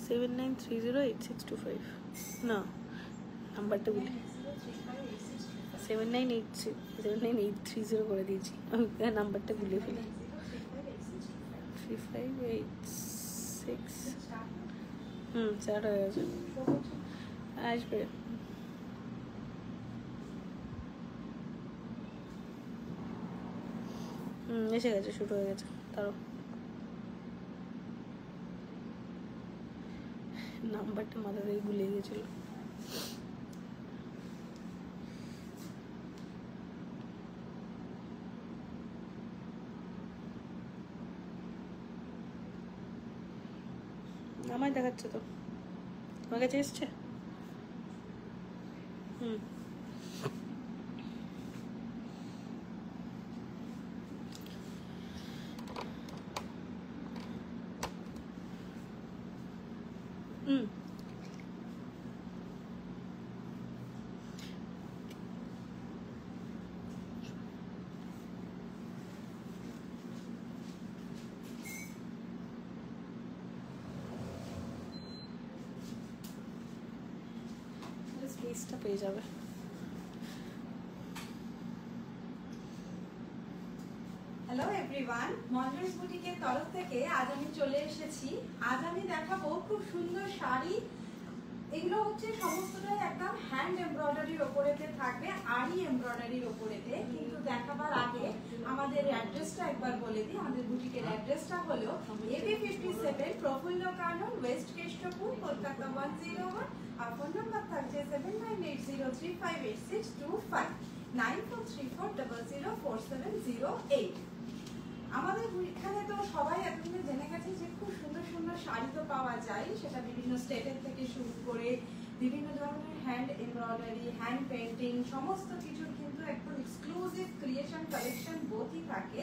79308625 না নাম্বারটা বলি 7980 করে দিয়েছি আমি নাম্বারটা ভুলে ফেলি 3586 স্টার্ট হয়ে গেছে আসবে এসে গেছে শুরু হয়ে গেছে তারও নাম্বারটা মাথা থেকে ভুলে গেছিল আমায় দেখাচ্ছে তো তোমার কাছে এসছে স্পেসটা পেয়ে যাবে হ্যালো এভরিওয়ান, মন্ডলস বুটিকের তরফ থেকে আজ আমি চলে এসেছি। আজ আমি দেখাবো খুব সুন্দর শাড়ি। এগুলো হচ্ছে সমস্তটাই একদম হ্যান্ড এমব্রয়ডারির ওপরেতে থাকবে, আরি এমব্রয়ডারির ওপরেতে। কিন্তু দেখাবার আগে আমাদের অ্যাড্রেসটা একবার বলে দিই। আমাদের বুটিকের অ্যাড্রেসটা হলো AB57 প্রফুল্ল কানন, ওয়েস্ট কেষ্টপুর, কলকাতা 101। আর ফোন নাম্বার থাকছে 7980358625 9434004708। আমাদের এখানে তো সবাই এতদিনে জেনে গেছে যে খুব সুন্দর সুন্দর শাড়ি তো পাওয়া যায়, সেটা বিভিন্ন স্টেটের থেকে শুরু করে বিভিন্ন ধরনের হ্যান্ড এমব্রয়ডারি, হ্যান্ড পেন্টিং, সমস্ত কিছুর কিন্তু একদম এক্সক্লুসিভ ক্রিয়েশন কালেকশন বোথই থাকে।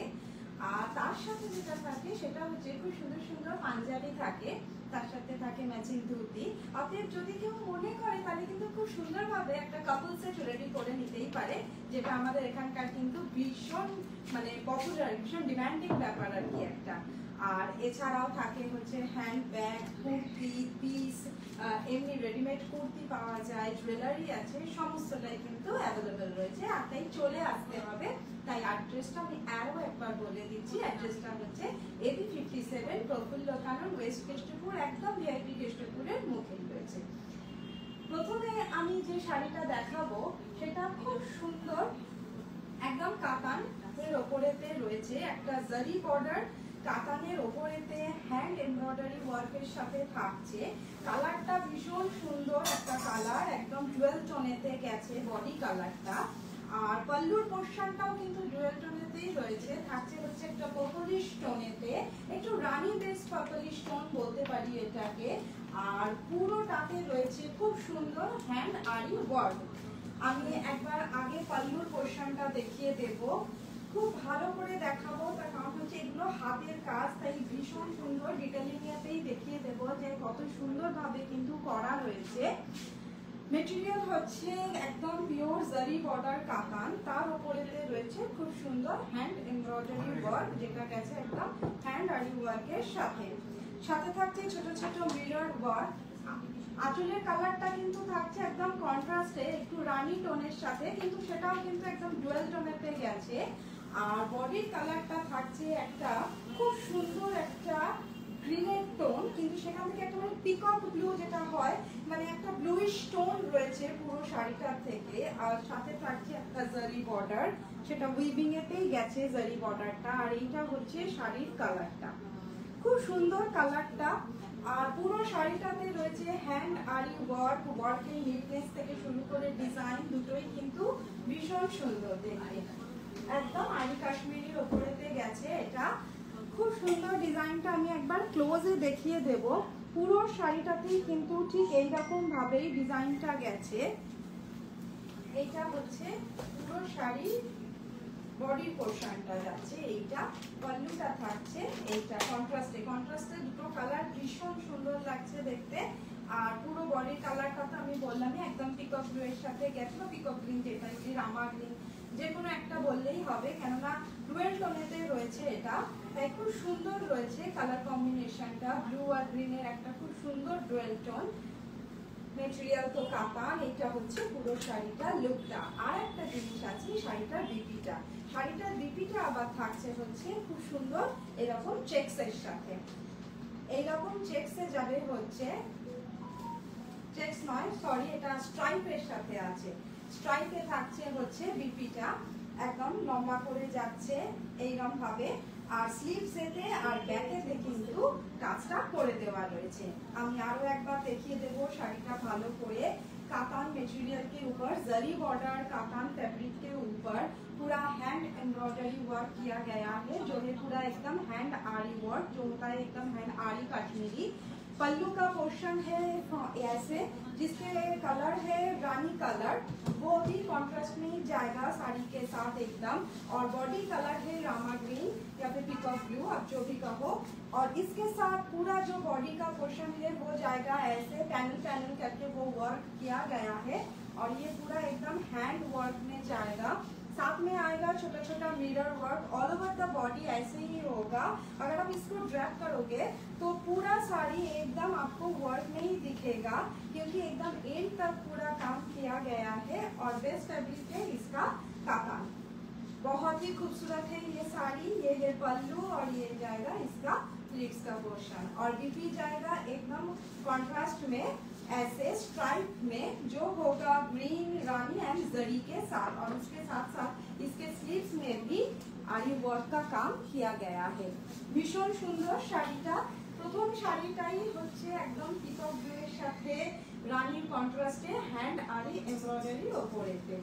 আর তার সাথে যেটা থাকে সেটা হচ্ছে খুব সুন্দর সুন্দর পাঞ্জাবি থাকে, তার সাথে থাকে ম্যাচিং ধুতি। অতএব যদি কেউ মনে করে তাহলে কিন্তু খুব সুন্দরভাবে একটা কাপল সেট রেডি করে নিতেই পারে, যেটা আমাদের এখানকার কিন্তু ভীষণ মানে পপুলার, ভীষণ ডিমান্ডিং ব্যাপার আর কি একটা। আর এছাড়াও থাকে হচ্ছে হ্যান্ড ব্যাগ, কুর্তি, পিস, এমনি রেডিমেড কুর্তি পাওয়া যায়, জুয়েলারি আছে, সমস্তটাই কিন্তু অ্যাভেলেবেল রয়েছে। আর তাই চলে আসতে হবে। তাই অ্যাড্রেসটা আমি আরও একবার বলে দিচ্ছি। অ্যাড্রেসটা হচ্ছে AB57 প্রফুল্ল কানন, ওয়েস্ট কেষ্টপুর, একদম ভিআইপি কেষ্টপুরের মুখেই রয়েছে। প্রথমে আমি যে শাড়িটা দেখাবো সেটা খুব সুন্দর, একদম কাতান এর ওপরেতে রয়েছে একটা জারি বর্ডার, কাতানের ওপরেতে হ্যান্ড এমব্রয়ডারি ওয়ার্কের সাথে থাকছে। কালারটা ভীষণ সুন্দর একটা কালার, একদম জুয়েল টোনেতে গেছে বডি কালারটা। আর পাল্লুর পোর্শনটাও কিন্তু জুয়েল টোনেতেই রয়েছে, থাকছে হচ্ছে একটা পার্পলিশ টোনেতে, একটু রানী বেস পার্পলিশ টোন বলতে পারি এটাকে। আর পুরোটাতে রয়েছে খুব সুন্দর হ্যান্ড আরি ওয়ার্ক। আমি একবার আগে পাল্লুর পোর্শনটা দেখিয়ে দেব, খুব ভালো করে দেখাবো, তার কারণ হচ্ছে এগুলো হাতের কাজ, তাই ভীষণ সুন্দর ডিটেলিংয়েতেই দেখিয়ে দেবো যে কত সুন্দরভাবে কিন্তু করা রয়েছে। মেটেরিয়াল হচ্ছে একদম পিওর জারি বর্ডার কাতান, তার উপরে রয়েছে খুব সুন্দর হ্যান্ড এমব্রয়ডারি ওয়ার্ক, যেটা গেছে একদম হ্যান্ড আরি ওয়ার্কের সাথে। সাথে থাকছে ছোট ছোট মিরর ওয়ার্ক। আঁচলের কালারটা কিন্তু থাকছে একদম কন্ট্রাস্টে, একটু রানী টোনের সাথে, কিন্তু সেটাও কিন্তু একদম ডুয়েল টোনেতে গেছে। আর বডির কালারটা থাকছে একটা খুব সুন্দর একটা গ্রিনের টোন, কিন্তু সেখান থেকে একটা মানে পিকক ব্লু যেটা হয়, মানে একটা ব্লুইশ টোন রয়েছে পুরো শাড়িটার থেকে। আর সাথে থাকছে একটা জারি বর্ডার, সেটা উইভিং এতেই গেছে জারি বর্ডারটা। আর এইটা হচ্ছে শাড়ির কালারটা, খুব সুন্দর কালারটা। আর পুরো শাড়িটাতে রয়েছে হ্যান্ড আরি ওয়ার্ক, ওয়ার্কের নিটনেস থেকে শুরু করে ডিজাইন দুটোই কিন্তু ভীষণ সুন্দর দেখতে, একদম আরি কাশ্মীরির ওপরেতে গেছে এটা। খুব সুন্দর ডিজাইনটা আমি একবার ক্লোজে দেখিয়ে দেব। পুরো শাড়িটাতেই কিন্তু ঠিক এইরকম ভাবেই ডিজাইনটা গেছে। এটা হচ্ছে পুরো শাড়ি বডির পোর্শনটা যাচ্ছে, এইটা পাল্লুটা থাকছে, এইটা কন্ট্রাস্টে দুটো কালার ভীষণ সুন্দর লাগছে দেখতে। আর পুরো বডির কালারটা তো আমি বললামই, একদম পিকক ব্লু এর সাথে গেছে, পিকক গ্রিন যেটা, রামা গ্রিন যে কোনো একটা বললেই হবে, কেননা ডুয়েল টোনেতে রয়েছে এটা। তাই খুব সুন্দর রয়েছে কালার কম্বিনেশনটা, ব্লু আর গ্রিনের একটা খুব সুন্দর ডুয়েল টোন। মেটেরিয়াল তো কাতান। এটা হচ্ছে পুরো শাড়িটা লুকটা। আর একটা জিনিস আছে শাড়িটার বিপিটা। শাড়িটার বিপিটা আবার থাকছে হচ্ছে খুব সুন্দর এরকম চেকসের সাথে। এইরকম চেকসে যাবে হচ্ছে, চেকস নয় সরি, এটা স্ট্রাইপের সাথে আছে। স্ট্রাইপে থাকছে হচ্ছে বিপিটা, একদম লম্বা করে যাচ্ছে এইরকম ভাবে। আর স্লিভসেতে আর ব্যাকেতে কিন্তু কাজটা করে দেওয়া রয়েছে। আমি আরো একবার দেখিয়ে দেব শাড়িটা ভালো করে। कातान मटेरियल के ऊपर जरी बॉर्डर कातान फैब्रिक के ऊपर पूरा हैंड एम्ब्रॉयडरी वर्क किया गया है, जो है पूरा एकदम हैंड आरी वर्क, जो होता है एकदम हैंड आरी कश्मीरी। पल्लू का पोर्शन है ऐसे, जिसके कलर है रानी कलर, वो भी कॉन्ट्रास्ट में जाएगा साड़ी के साथ एकदम। और बॉडी कलर है रामा ग्रीन या फिर पीकॉक ब्लू, आप जो भी कहो। और इसके साथ पूरा जो बॉडी का पोर्शन है वो जाएगा ऐसे पैनल पैनल करके वो वर्क किया गया है। और ये पूरा एकदम हैंड वर्क में जाएगा। साथ में आएगा छोटा छोटा mirror work. All over the body ऐसे ही होगा। अगर आप इसको ड्रैप करोगे तो पूरा साड़ी एकदम आपको वर्क में ही दिखेगा, क्योंकि एकदम एंड तक पूरा काम किया गया है। और बेस्ट फैब्रिक है इसका कातान। बहुत ही खूबसूरत है ये साड़ी। ये है पल्लू और ये जाएगा इसका स्लीव्स का पोर्शन। और बीपी जाएगा एकदम कॉन्ट्रास्ट में ऐसे स्ट्राइप में, जो होगा ग्रीन रानी एंड जरी के साथ। और उसके साथ साथ इसके स्लीव्स में भी आरी वर्क का काम किया गया है। भीषण सुंदर শাড়িটা। প্রথম শাড়িটাই হচ্ছে একদম পিকক ব্লু এর সাথে রানীর কন্ট্রাস্টে হ্যান্ড আরি এমব্রয়ডারি ওপরেতে।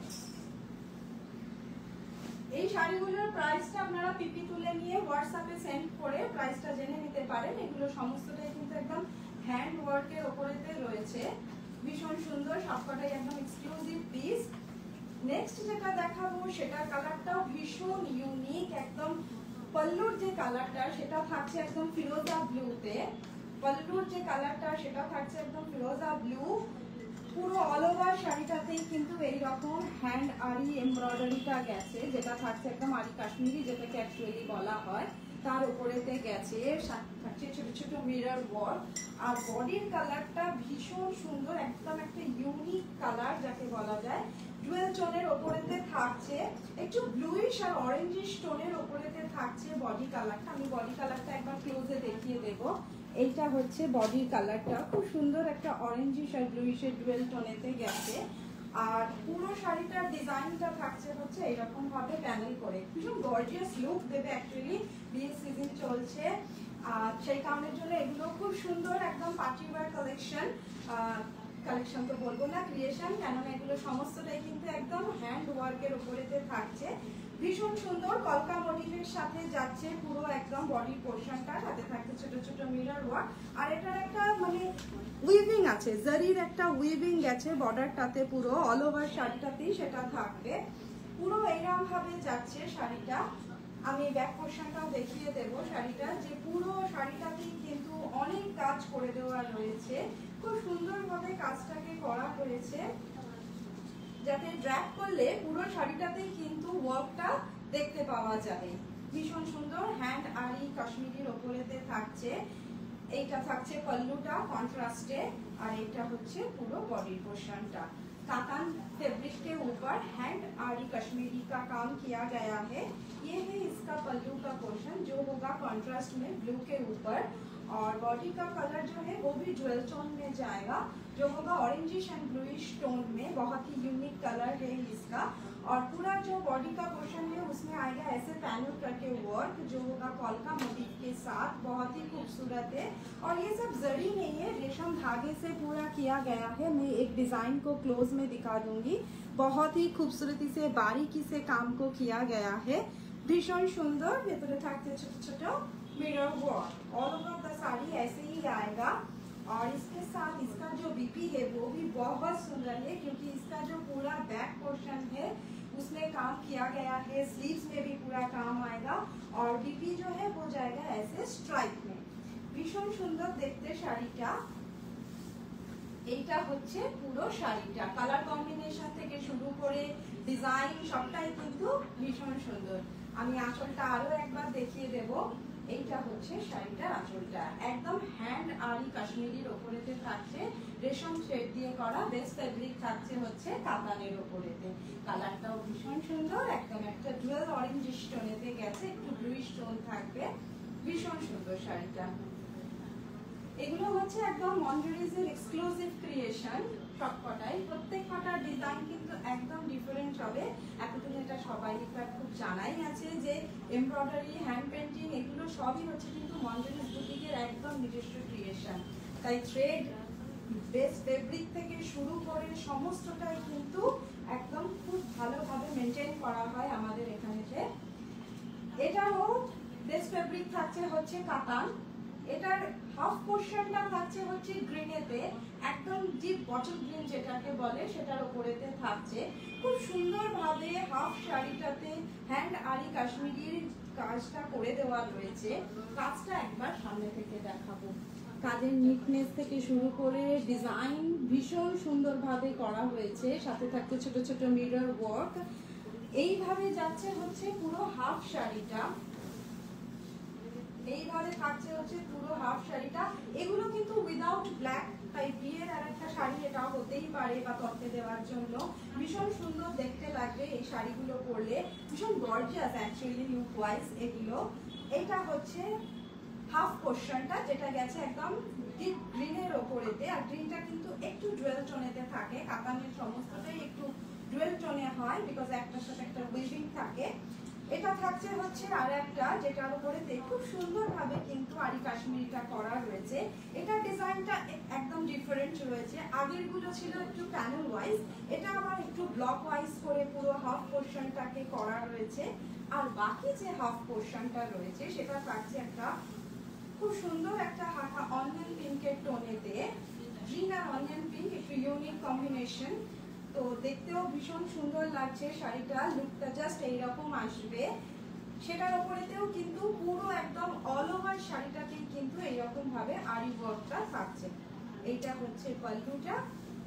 এই শাড়িগুলোর প্রাইসটা আপনারা পিপি তুলে নিয়ে হোয়াটসঅ্যাপে সেন্ড করে প্রাইসটা জেনে নিতে পারেন। এগুলো সমস্তটাই কিন্তু একদম হ্যান্ড ওয়ার্কের ওপরেতে রয়েছে। ভীষণ সুন্দর, সবকটাই একদম এক্সক্লুসিভ পিস। নেক্সট যেটা দেখাবো সেটার কালারটাও ভীষণ ইউনিক একদম। পল্লুর যে কালারটা সেটা থাকছে একদম ফিরোজা ব্লুতে। পল্লুর যে কালারটা সেটা থাকছে একদম ফিরোজা ব্লু। পুরো অল ওভার শাড়িটাতেই কিন্তু এইরকম হ্যান্ড আরি এমব্রয়ডারিটা গেছে, যেটা থাকছে একদম আরি কাশ্মীরি, যেটাকে অ্যাকচুয়ালি বলা হয়। তার উপরেতে গেছে থাকছে ছোট ছোট মিরর ওয়ার্ক। আর বডির কালারটা ভীষণ সুন্দর, একদম একটা ইউনিক কালার যাকে বলা যায়। ডুয়েল টোনের ওপরেতে থাকছে একটু ব্লুইশ আর অরেঞ্জিশ টোনের ওপরেতে থাকছে বডি কালারটা। আমি বডি কালারটা একবার ক্লোজে দেখিয়ে দেব। এইটা হচ্ছে বডির কালারটা, খুব সুন্দর একটা অরেঞ্জিশ আর ব্লুইশের ডুয়েল টোনেতে গেছে। আর পুরো শাড়িটার ডিজাইনটা থাকছে হচ্ছে এরকম ভাবে প্যানেল করে, ভীষণ গর্জিয়াস লুক দেবে। অ্যাকচুয়ালি বিয়ের সিজন চলছে, আর সেই কারণের জন্য এগুলো খুব সুন্দর একদম পার্টি ওয়্যার কালেকশন। কালেকশন তো বলবো না, ক্রিয়েশন, কেননা এগুলো সমস্তটাই কিন্তু একদম হ্যান্ড ওয়ার্কের উপরেতে থাকছে। ভীষণ সুন্দর কলকা মোটিভের সাথে যাচ্ছে পুরো একদম বডি পোর্শনটা, সাথে থাকছে ছোট ছোট মিরর ওয়ার্ক। আর এটার একটা মানে উইভিং আছে, জারির একটা উইভিং গেছে বর্ডারটাতে, পুরো অল ওভার শাড়িটাতেই সেটা থাকবে। পুরো এইরকম ভাবে যাচ্ছে শাড়িটা। আমি ব্যাক পোর্শনটাও দেখিয়ে দেব শাড়িটা, যে পুরো শাড়িটাতেই কিন্তু অনেক কাজ করে দেওয়া রয়েছে। খুব সুন্দরভাবে কাজটাকে করা হয়েছে, যাতে ড্র্যাপ করলে পুরো শাড়িটাতেই কিন্তু ওয়ার্কটা দেখতে পাওয়া যাবে। ভীষণ সুন্দর হ্যান্ড আরি কাশ্মীরির ওপরেতে থাকছে। এইটা থাকছে পল্লুটা কন্ট্রাস্টে, আর এটা হচ্ছে পুরো बॉडी पोर्शनটা। कातान फैब्रिक के ऊपर हैंड आरी कश्मीरी का काम किया गया है। ये है इसका पल्लू का पोर्शन, जो होगा कॉन्ट्रास्ट में ब्लू के ऊपर। और बॉडी का कलर जो है वो भी ज्वेल टोन में जाएगा, जो होगा ऑरेंजिश एंड ब्लूइश टोन में। बहुत ही यूनिक कलर है इसका। और पूरा जो बॉडी का पोर्शन है उसमें आएगा ऐसे पैनल करके वर्क, जो होगा कॉलका मोटिव के साथ। बहुत ही खूबसूरत है। और ये सब जरी नहीं है, रेशम धागे से पूरा किया गया है। मैं एक डिजाइन को क्लोज में दिखा दूंगी। बहुत ही खूबसूरती से बारीकी से काम को किया गया है। भीषण सुंदर, भीतरे থাকছে ছোট ছোট mirror work. All over the sari ऐसे ही आएगा। और इसके साथ इसका जो बीपी है वो भी बहुत सुंदर है, क्योंकि इसका जो पूरा बैक पोर्शन है उसमें काम किया गया है। स्लीव्स में भी पूरा काम आएगा। और बीपी जो है वो जाएगा ऐसे स्ट्राइप में। भीषण सुंदर देखते শাড়িটা। এইটা হচ্ছে পুরো শাড়িটা, কালার কম্বিনেশন থেকে শুরু করে ডিজাইন সবটাই কিন্তু ভীষণ সুন্দর। আমি আঁচলটা আরো একবার দেখিয়ে দেব। এইটা হচ্ছে শাড়িটার আঁচলটা, একদম হ্যান্ড আরি কাশ্মীরির ওপরেতে থাকছে রেশম থ্রেড দিয়ে করা, বেস্ট ফেব্রিক থাকছে হচ্ছে কাতানের ওপরেতে। কালারটাও ভীষণ সুন্দর, একদম একটা ডুয়েল অরেঞ্জ স্টোনেতে গেছে, একটু ব্লু স্টোন থাকবে, ভীষণ সুন্দর শাড়িটা। এগুলো হচ্ছে একদম মঞ্জুরিজের এক্সক্লুসিভ ক্রিয়েশন, সবকটাই প্রত্যেক কটার ডিজাইন কিন্তু একদম ডিফারেন্ট হবে। এতদিন এটা সবাই খুব জানাই আছে যে এমব্রয়ডারি, হ্যান্ড পেন্টিং এগুলো সবই হচ্ছে কিন্তু মঞ্জুরিজ বুটিকের একদম নিজস্ব ক্রিয়েশন। তাই থ্রেড, বেস্ট ফেব্রিক থেকে শুরু করে সমস্তটাই কিন্তু একদম খুব ভালোভাবে মেনটেন করা হয় আমাদের এখানে। যে এটাও বেস্ট ফেব্রিক থাকছে হচ্ছে কাতান, এটার হাফ পোর্শনটা থাকছে হচ্ছে গ্রিনেতে, একদম ডিপ বটল গ্রিন যেটাকে বলে সেটার উপরেতে থাকছে। খুব সুন্দরভাবে হাফ শাড়িটাতে হ্যান্ড আরি কাশ্মীরির কাজটা করে দেওয়া রয়েছে। কাজটা একবার সামনে থেকে দেখাবো। কাজের নিটনেস থেকে শুরু করে ডিজাইন ভীষণ সুন্দরভাবে করা হয়েছে, সাথে থাকতে ছোট ছোট মিরর ওয়ার্ক। এইভাবে যাচ্ছে হচ্ছে পুরো হাফ শাড়িটা, এইভাবে থাকছে হচ্ছে পুরো হাফ শাড়িটা। এগুলো কিন্তু উইদাউট ব্ল্যাক, তাই বিয়ের আর একটা শাড়ি এটাও হতেই পারে বা তত্ত্বে দেওয়ার জন্য ভীষণ সুন্দর দেখতে লাগবে এই শাড়িগুলো পরলে, ভীষণ গর্জিয়াস অ্যাকচুয়ালি লুক ওয়াইজ এগুলো। এটা হচ্ছে হাফ পোর্শনটা যেটা গেছে একদম ডিপ গ্রিনের ওপরেতে, আর গ্রিনটা কিন্তু একটু ডুয়েল টোনেতে থাকে, কাতানের সমস্তটাই একটু ডুয়েল টোনে হয় বিকজ একটার সাথে একটা উইভিং থাকে। এটা থাকছে হচ্ছে আর একটা যেটার উপরে খুব সুন্দরভাবে কিন্তু আরি কাশ্মীরিটা করা রয়েছে। এটা ডিজাইনটা একদম ডিফারেন্ট রয়েছে, আগের গুলো ছিল একটু প্যানেল ওয়াইজ, এটা আবার একটু ব্লক ওয়াইজ করে পুরো হাফ পোর্শনটাকে করা রয়েছে। আর বাকি যে হাফ পোর্শনটা রয়েছে সেটা থাকছে একটা খুব সুন্দর একটা হালকা অনিয়ন পিঙ্কের টোনেতে, গ্রিন আর অনিয়ন পিঙ্ক একটু ইউনিক কম্বিনেশন। তো দেখতেও ভীষণ সুন্দর লাগছে শাড়িটা, লুকটা জাস্ট এইরকম আসবে। সেটার উপরেতেও কিন্তু পুরো একদম অল ওভার শাড়িটাতে কিন্তু এইরকম ভাবে আরি ওয়ার্কটা থাকছে। এইটা হচ্ছে পাল্লুটা,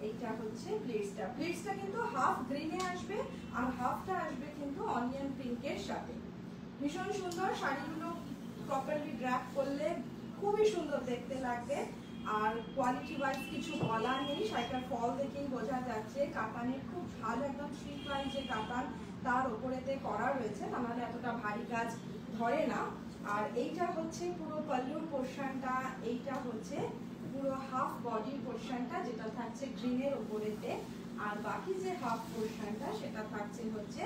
এইটা হচ্ছে প্লিটসটা। প্লিটসটা কিন্তু হাফ গ্রিনে আসবে আর হাফটা আসবে কিন্তু অনিয়ন পিঙ্কের সাথে। ভীষণ সুন্দর শাড়িগুলো প্রপারলি ড্র্যাপ করলে খুবই সুন্দর দেখতে লাগবে। আর কোয়ালিটি ওয়াইজ কিছু বলার নেই, শাড়িটার ফল দেখেই বোঝা যাচ্ছে কাতানের খুব ভালো একদম থ্রি প্লাই যে কাতান তার ওপরেতে করা রয়েছে, আমাদের এতটা ভারী কাজ ধরে না। আর এইটা হচ্ছে পুরো পাল্লুর পোর্শনটা, এইটা হচ্ছে পুরো হাফ বডির পোর্শনটা যেটা থাকছে গ্রিনের ওপরেতে, আর বাকি যে হাফ পোর্শনটা সেটা থাকছে হচ্ছে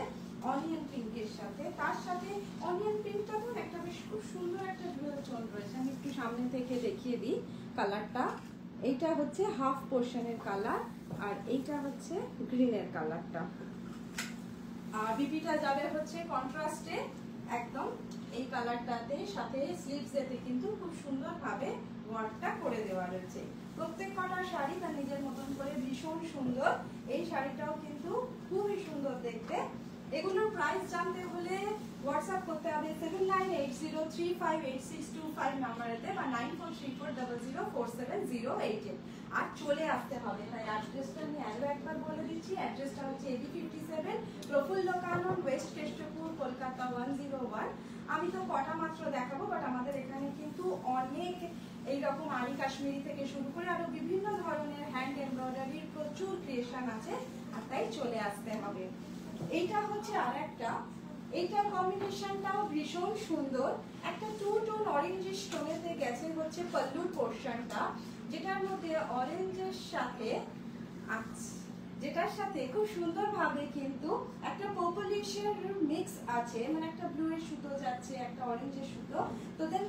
অনিয়ন পিঙ্কের সাথে। তার সাথে অনিয়ন পিঙ্কটা তো একটা বেশ খুব সুন্দর একটা ডুয়েল টোন রয়েছে, আমি একটু সামনে থেকে দেখিয়ে দিই কালারটা। এইটা হচ্ছে হাফ পোর্শনের কালার আর এইটা হচ্ছে গ্রিনের কালারটা। আর বিপিটা যাবে হচ্ছে কন্ট্রাস্টে একদম এই কালারটাতে, সাথে স্লিভসেতে কিন্তু খুব সুন্দরভাবে ওয়ার্কটা করে দেওয়া রয়েছে। প্রত্যেক কটা শাড়ি তার নিজের মতন করে ভীষণ সুন্দর। এই শাড়িটাও কিন্তু খুবই সুন্দর দেখতে। এগুলোর প্রাইস জানতে হলে হোয়াটসঅ্যাপ করতে হবে 7980358625 নাম্বারেতে বা 9434004708 আর চলে আসতে হবে। তাই অ্যাড্রেসটা আমি আরো একবার বলে দিচ্ছি, অ্যাড্রেসটা হচ্ছে AB 57 প্রফুল্ল কানন, ওয়েস্ট কেষ্টপুর, কলকাতা 101। আমি তো কটা মাত্র দেখাবো, বাট আমাদের এখানে কিন্তু অনেক এইরকম আরি কাশ্মীরি থেকে শুরু করে আরো বিভিন্ন ধরনের হ্যান্ড এমব্রয়ডারির প্রচুর ক্রিয়েশন আছে, আর তাই চলে আসতে হবে। এইটা হচ্ছে আর একটা, এইটার কম্বিনেশনটাও ভীষণ সুন্দর, একটা টু টোন অরেঞ্জিশ টোনেতে গেছে হচ্ছে পাল্লুর পোর্শনটা, যেটার মধ্যে অরেঞ্জের সাথে যেটার সাথে খুব সুন্দরভাবে কিন্তু একটা পার্পলিশের মিক্স আছে, মানে একটা ব্লু এর সুতো যাচ্ছে, একটা অরেঞ্জের সুতো। তো দেন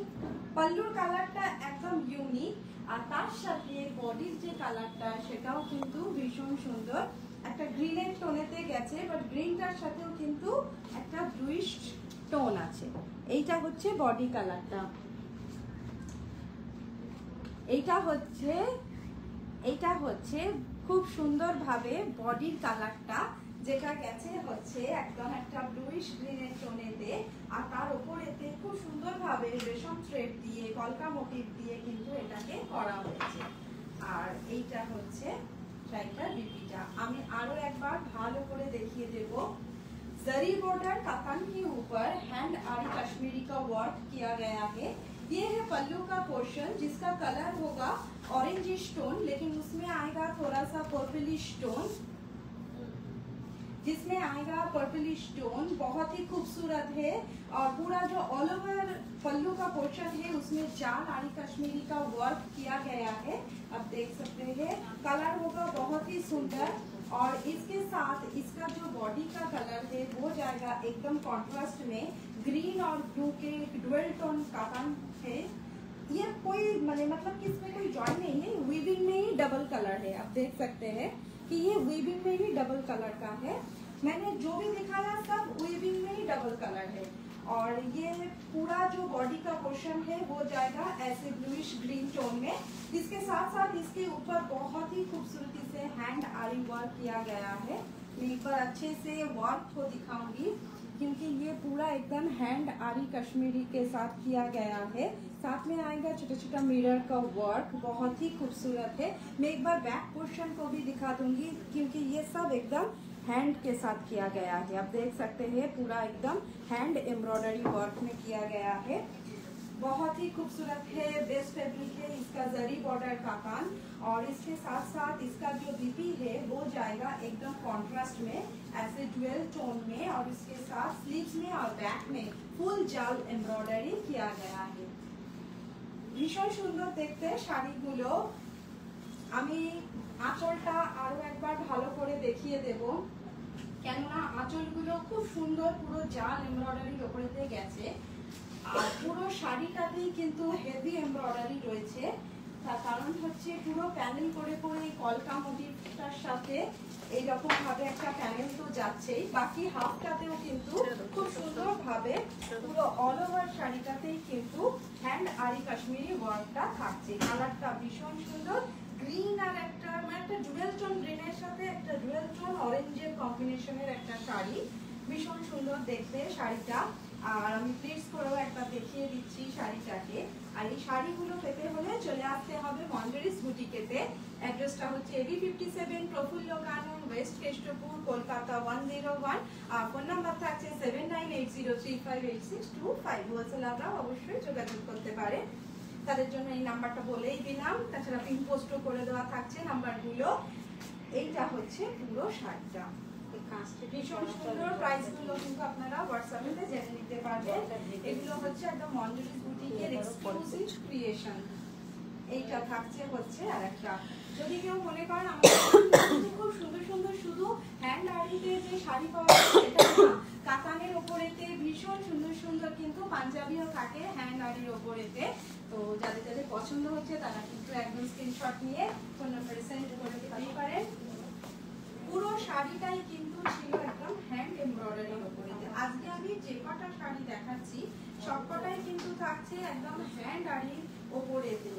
পাল্লুর কালারটা একদম ইউনিক, আর তার সাথে বডির যে কালারটা সেটাও কিন্তু ভীষণ সুন্দর, একটা গ্রিনের টোনেতে গেছে, বাট গ্রিনটার সাথেও কিন্তু একটা ব্লুইশ টোন আছে। এইটা হচ্ছে বডি কালারটা, এইটা হচ্ছে খুব সুন্দরভাবে বডির কালারটা, যেটা গেছে হচ্ছে একদম একটা ব্লুইশ গ্রিনের টোনেতে, আর তার উপরেতে খুব সুন্দরভাবে রেশম থ্রেড দিয়ে কলকা মোটিভ দিয়ে কিন্তু এটাকে করা হয়েছে। আর এইটা হচ্ছে শাড়িটার বিপিটা। আমি আরো একবার ভালো করে দেখিয়ে দেব। जरी बॉर्डर कातान के ऊपर हैंड आरी कश्मीरी का वर्क किया गया है। ये है पल्लू का पोर्शन जिसका कलर होगा ऑरेंज स्टोन, लेकिन उसमें आएगा थोड़ा सा पर्पल स्टोन, जिसमें आएगा पर्पल स्टोन। बहुत ही खूबसूरत है और पूरा जो ऑल ओवर पल्लू का पोर्शन है उसमें जाल आरी कश्मीरी का वर्क किया गया है। आप देख सकते हैं कलर होगा बहुत ही सुंदर और इसके साथ इसका जो बॉडी का कलर है वो जाएगा एकदम कॉन्ट्रास्ट में ग्रीन और ब्लू के डुअल टोन कातान है। ये कोई मतलब कि इसमें कोई जॉइन नहीं है, वीविंग में ही डबल कलर है। आप देख सकते हैं कि ये वीविंग में ही डबल कलर का है। मैंने जो भी दिखाया सब वीविंग में ही डबल कलर है और ये पूरा जो बॉडी का पोर्शन है वो जाएगा ऐसे ब्लूइश ग्रीन टोन में। इसके साथ साथ इसके ऊपर बहुत ही खूबसूरती से हैंड आरी वर्क किया गया है। मैं एक बार अच्छे से वर्क को दिखाऊंगी क्योंकि ये पूरा एकदम हैंड आरी कश्मीरी के साथ किया गया है। साथ में आएगा छोटा छोटा मिरर का वर्क, बहुत ही खूबसूरत है। मैं एक बार बैक पोर्शन को भी दिखा दूंगी क्योंकि ये सब एकदम हैंड के साथ किया गया है। आप देख सकते हैं पूरा एकदम हैंड एम्ब्रॉयडरी वर्क में किया गया है। बहुत ही खूबसूरत है, बेस्ट फैब्रिक है। इसका जरी बॉर्डर कातान और इसके साथ साथ इसका जो बीपी है वो जाएगा एकदम कॉन्ट्रास्ट में ऐसे डुअल टोन में और इसके साथ स्लीव्स में और बैक में फुल जाल एम्ब्रॉयडरी किया गया है। भीषण सुंदर देखते শাড়িগুলো। আমি আঁচলটা আরো একবার ভালো করে দেখিয়ে দেব, কেননা আঁচলগুলো খুব সুন্দর পুরো জাল এমব্রয়ডারির উপরেতে গেছে আর পুরো শাড়িটাতেই কিন্তু হেভি এমব্রয়ডারি রয়েছে। তার কারণ হচ্ছে পুরো প্যানেল করে করে কলকা মোটিভটার সাথে এইরকম ভাবে একটা প্যানেল তো যাচ্ছেই, বাকি হাফটাতেও কিন্তু খুব সুন্দর ভাবে পুরো অল ওভার শাড়িটাতেই কিন্তু হ্যান্ড আরি কাশ্মীরি ওয়ার্কটা থাকছে। কালারটা ভীষণ সুন্দর, গ্রিন আর একটা ডুয়েল টোন গ্রিনের সাথে একটা ডুয়েল টোন অরেঞ্জের কম্বিনেশনের একটা শাড়ি। ভীষণ সুন্দর দেখতে শাড়িটা। আর আমি প্লিটস করেও একবার দেখিয়ে দিচ্ছি শাড়িটাকে। আর এই শাড়িগুলো পেতে হলে চলে আসতে হবে মঞ্জুরিস বুটিকেতে। অ্যাড্রেসটা হচ্ছে এবি 57 প্রফুল্ল কানন, ওয়েস্ট কেষ্টপুর, কলকাতা 101। আর ফোন নাম্বার থাকছে 7980358625। হোলসেলাররা অবশ্যই যোগাযোগ করতে পারে, তাদের জন্য এই নাম্বারটা বলেই দিলাম। তাছাড়া পিন পোস্টও করে দেওয়া থাকছে নাম্বারগুলো। এইটা হচ্ছে পুরো শাড়িটা, ভীষণ সুন্দর। প্রাইসগুলো কিন্তু আপনারা হোয়াটসঅ্যাপে জেনে নিতে পারবেন। এগুলো হচ্ছে একদম মঞ্জুরিস বুটিকের এক্সক্লুসিভ ক্রিয়েশন। এইটা থাকছে হচ্ছে আরেকটা। যদি কেউ মনে করেন আমাদের খুব সুন্দর সুন্দর শুধু হ্যান্ড আরিতে যে শাড়ি পাওয়া যায় সেটা না, কাতানের ওপরেতে ভীষণ সুন্দর সুন্দর কিন্তু পাঞ্জাবিও থাকে হ্যান্ড আরির ওপরেতে। তো যাদের যাদের পছন্দ হচ্ছে তারা কিন্তু একদম স্ক্রিনশট নিয়ে ফোন নম্বরে সেন্ড করে দিতে পারেন। পুরো শাড়িটাই কিন্তু ছিল একদম হ্যান্ড এমব্রয়ডারির ওপরেতে। আজকে আমি যে কটা শাড়ি দেখাচ্ছি সবকটাই কিন্তু থাকছে একদম হ্যান্ড আরির ওপরেতে।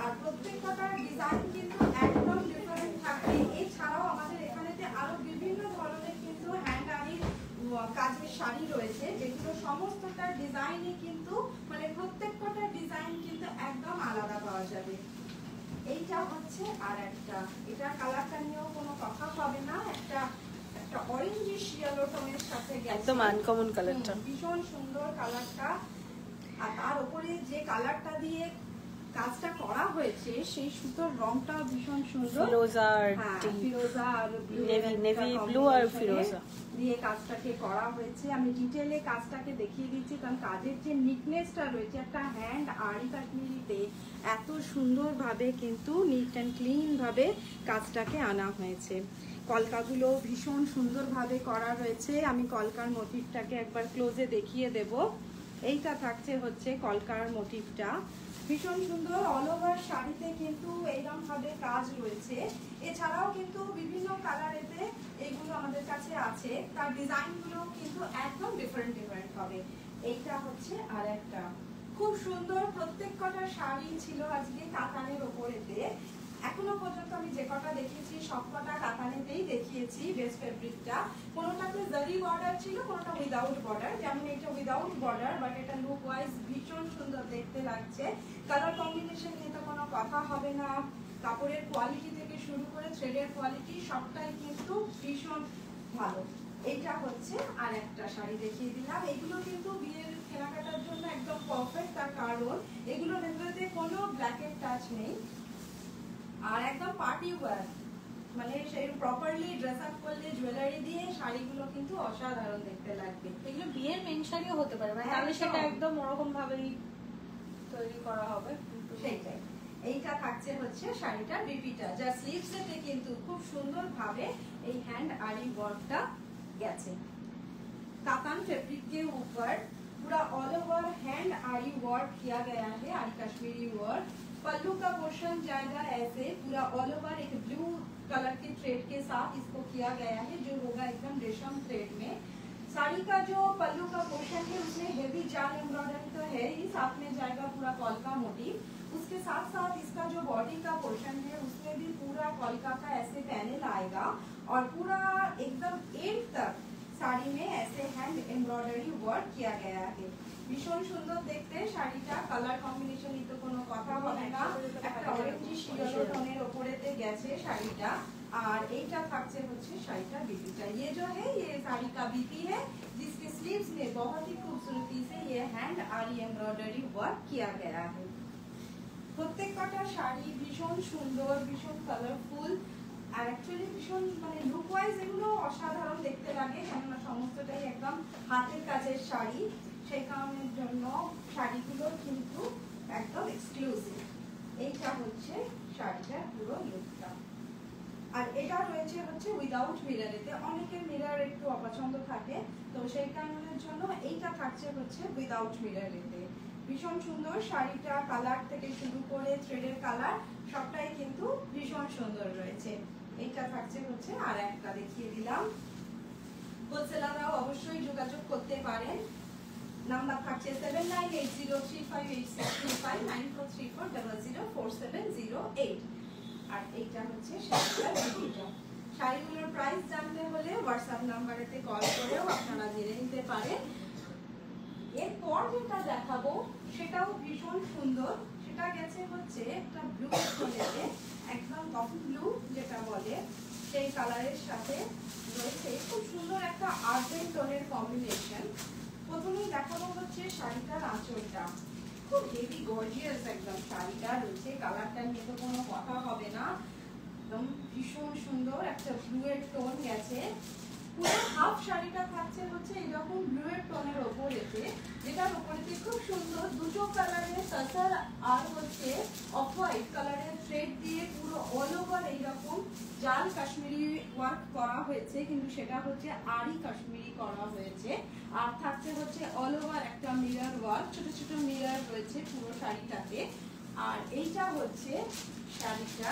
আর প্রত্যেকটার ডিজাইন কিন্তু একদম ডিফারেন্ট থাকবে। এছাড়াও আমাদের এখানেতে আরো বিভিন্ন ধরনের কিন্তু হ্যান্ড আরির কাজের শাড়ি রয়েছে, যেগুলো সমস্তটার ডিজাইনই কিন্তু প্রত্যেকটার ডিজাইন কিন্তু একদম আলাদা পাওয়া যাবে। এইটা হচ্ছে আর একটা, এটা কালারটা নিয়েও কোনো কথা হবে না, একটা অরেঞ্জিশ ইয়েলো টোনের সাথে একদম আনকমন কালারটা, ভীষণ সুন্দর কালারটা। আর তার উপরে যে কালারটা দিয়ে কাজটা করা হয়েছে সেই সুতোর রংটা ভীষণ সুন্দর, ফিরোজা আর ফিরোজা আর নেভি ব্লু আর ফিরোজা দিয়ে কাজটাকে করা হয়েছে। আমি ডিটেইলে কাজটাকে দেখিয়ে দিচ্ছি কারণ কাজের যে নিটনেসটা রয়েছে একটা হ্যান্ড আরি কাশ্মীরিতে এত সুন্দরভাবে কিন্তু নিট অ্যান্ড ক্লিন ভাবে কাজটাকে আনা হয়েছে। কলকাগুলো ভীষণ সুন্দরভাবে করা রয়েছে। আমি কলকার মোটিভটাকে একবার ক্লোজে দেখিয়ে দেব। এইটা থাকছে হচ্ছে কলকার মোটিভটা, ভীষণ সুন্দর। অল ওভার শাড়িতে কিন্তু এইরকম ভাবে কাজ রয়েছে। এছাড়াও কিন্তু বিভিন্ন কালারেতে এইগুলো আমাদের কাছে আছে, তার ডিজাইনগুলো কিন্তু একদম ডিফারেন্ট ডিফারেন্ট হবে। এইটা হচ্ছে আর একটা খুব সুন্দর। প্রত্যেক কটা শাড়ি ছিল আজকে কাতানের ওপরেতে। এখনো পর্যন্ত আমি যে কটা দেখিয়েছি সব কটা কাতানেতেই দেখিয়েছি বেস্ট ফেব্রিকটা। কোনোটাতে জারি বর্ডার ছিল, কোনোটা উইদাউট বর্ডার। যেমন এটা উইদাউট বর্ডার, বাট এটা লুক ওয়াইজ ভীষণ সুন্দর দেখতে লাগছে। কালার কম্বিনেশন নিয়ে তো কোনো কথা হবে না। কাপড়ের কোয়ালিটি থেকে শুরু করে থ্রেডের কোয়ালিটি সবটাই কিন্তু ভীষণ ভালো। এইটা হচ্ছে আর একটা শাড়ি দেখিয়ে দিলাম। এগুলো কিন্তু বিয়ের কেনাকাটার জন্য একদম পারফেক্ট, তার কারণ এগুলোর ভেতরে কোনো ব্ল্যাকের টাচ নেই আর একদম পার্টি ওয়্যার, মানে সেই প্রপারলি ড্রেস আপ করলে জুয়েলারি দিয়ে শাড়িগুলো কিন্তু অসাধারণ দেখতে লাগবে। এগুলো বিয়ের মেন শাড়িও হতে পারে, মানে তাহলে সেটা একদম ওরকম ভাবেই তৈরি করা হবে। সেইটাই। এইটা থাকছে হচ্ছে শাড়িটা বিপিটা, যা স্লিভসেতে কিন্তু খুব সুন্দর ভাবে এই হ্যান্ড আরি ওয়ার্কটা গেছে। कातान फैब्रिक के ऊपर पूरा ऑल ओवर हैंड आरी वर्क किया गया है, आरी कश्मीरी वर्क। पल्लू का पोर्शन जाएगा ऐसे पूरा ऑल ओवर एक ब्लू कलर के थ्रेड के साथ इसको किया गया है, जो होगा एकदम रेशम थ्रेड में। साड़ी का जो पल्लू का पोर्शन है उसमें हेवी जाल एम्ब्रॉयडरी तो है ही, साथ में जाएगा पूरा कॉलका मोटिव। उसके साथ साथ इसका जो बॉडी का पोर्शन है उसमें भी पूरा कॉलका का ऐसे पैनल आएगा और पूरा एकदम एंड तक শাড়ি में ऐसे हैंड एम्ब्रॉयडरी वर्क किया गया है। ভীষণ সুন্দর দেখতে শাড়িটা, কালার কম্বিনেশন তো কোনো কথা বলে না, একটা অরেঞ্জিশ ইয়েলো টোনের উপরেতে গেছে শাড়িটা। আর এইটা থাকছে হচ্ছে শাড়িটা বিপিটা। ये जो है ये साड़ी का बीपी है, जिसके स्लीव्स में बहुत ही खूबसूरती से ये हैंड आरी एम्ब्रॉयडरी वर्क किया गया है। প্রত্যেকটা শাড়ি ভীষণ সুন্দর, ভীষণ কালারফুল আর অ্যাকচুয়ালি ভীষণ মানে লুক ওয়াইজ এগুলো অসাধারণ দেখতে লাগে, কেননা সমস্তটাই একদম হাতের কাজের শাড়ি, সেই কারণের জন্য শাড়িগুলো কিন্তু একদম এক্সক্লুসিভ। এইটা হচ্ছে শাড়িটার পুরো লুকটা। আর এটা রয়েছে হচ্ছে উইদাউট মিররেতে, অনেকের মিরর একটু অপছন্দ থাকে, তো সেই কারণের জন্য এইটা থাকছে হচ্ছে উইদাউট মিররেতে। ভীষণ সুন্দর শাড়িটা, কালার থেকে শুরু করে থ্রেডের কালার সবটাই কিন্তু ভীষণ সুন্দর রয়েছে। এইটা থাকছে হচ্ছে আর একটা দেখিয়ে দিলাম। হোলসেলাররাও অবশ্যই যোগাযোগ করতে পারেন, নাম্বার থাকছে 7980358635 9434004708। আর এইটা হচ্ছে শাড়িটার ভিডিওটা। শাড়িগুলোর প্রাইস জানতে হলে হোয়াটসঅ্যাপ নাম্বারেতে কল করেও আপনারা জেনে নিতে পারেন। এরপর যেটা দেখাবো সেটাও ভীষণ সুন্দর, সেটা গেছে হচ্ছে একটা ব্লু কালারে, একদম কফি ব্লু যেটা বলে সেই কালারের সাথে রয়েছে খুব সুন্দর একটা আর্জেন্ট টোনের কম্বিনেশন। প্রথমেই দেখাবো হচ্ছে শাড়িটার আঁচলটা, খুব হেভি গর্জিয়াস একদম শাড়িটা রয়েছে, কালারটা নিয়ে তো কোনো কথা হবে না, একদম ভীষণ সুন্দর একটা ব্লু এর টোন গেছে। পুরো হাফ শাড়িটা থাকছে হচ্ছে এরকম ব্লু এর টোনের ওপরেতে, যেটার ওপরেতে খুব সুন্দর দুটো কালারের সাসার আর হচ্ছে অফ হোয়াইট কালারের থ্রেড দিয়ে পুরো অল ওভার এইরকম জাল কাশ্মীরি ওয়ার্ক করা হয়েছে, কিন্তু সেটা হচ্ছে আরি কাশ্মীরি করা হয়েছে। আর থাকছে হচ্ছে অল ওভার একটা মিরর ওয়ার্ক, ছোট ছোট মিরর রয়েছে পুরো শাড়িটাতে। আর এইটা হচ্ছে শাড়িটা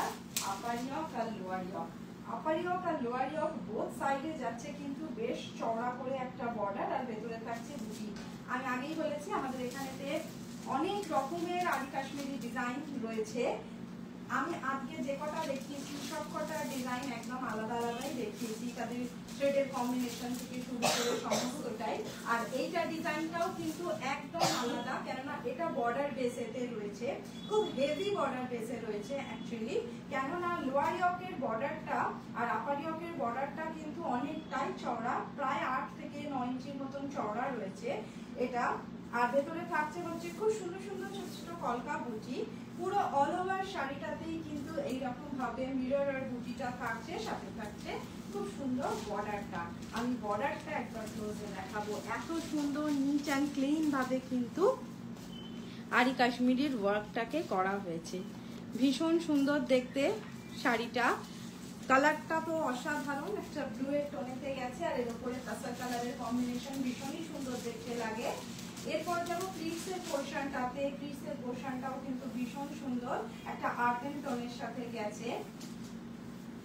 আপার ইয়ক আর লোয়ার ইয়ক। আপার ইয়ক আর লোয়ার ইয়ক বোথ সাইডে যাচ্ছে কিন্তু বেশ চওড়া করে একটা বর্ডার, আর ভেতরে থাকছে বুটি। আমি আগেই বলেছি আমাদের এখানেতে অনেক রকমের আরি কাশ্মীরি ডিজাইন রয়েছে। আমি আজকে যে কটা দেখিয়েছি সব কটা ডিজাইন একদম আলাদা আলাদাই দেখিয়েছি, তাদের থ্রেডের কম্বিনেশন থেকে শুরু করে সমস্তটাই। আর এইটা ডিজাইনটাও কিন্তু একদম আলাদা, কেননা এটা বর্ডার বেসেতে রয়েছে, খুব হেভি বর্ডার বেসে রয়েছে অ্যাকচুয়ালি, কেননা লোয়ার ইয়কের বর্ডারটা আর আপার ইয়কের বর্ডারটা কিন্তু অনেকটাই চওড়া, প্রায় 8 থেকে 9 ইঞ্চির মতন চওড়া রয়েছে এটা। আর ভেতরে থাকছে হচ্ছে খুব সুন্দর সুন্দর ছোট ছোট কলকা বুটি। পুরো অল ওভার শাড়িটাতেই কিন্তু এইরকম ভাবে মিরর আর বুটিটা থাকছে, সাথে থাকছে খুব সুন্দর বর্ডারটা। আমি বর্ডারটা একবার ক্লোজে দেখাবো, এত সুন্দর নিচ অ্যান্ড ক্লিন ভাবে কিন্তু আরি কাশ্মীরির ওয়ার্কটাকে করা হয়েছে। ভীষণ সুন্দর দেখতে শাড়িটা, কালারটা তো অসাধারণ, একটা ব্লু এর টোনেতে গেছে আর এর উপরে কাঁচা কালারের কম্বিনেশন ভীষণই সুন্দর দেখতে লাগে। এরপর যাবো প্লিটসের পোর্শনটাতে, প্লিটসের পোর্শনটাও কিন্তু ভীষণ সুন্দর একটা আর্টেন টোনের সাথে গেছে।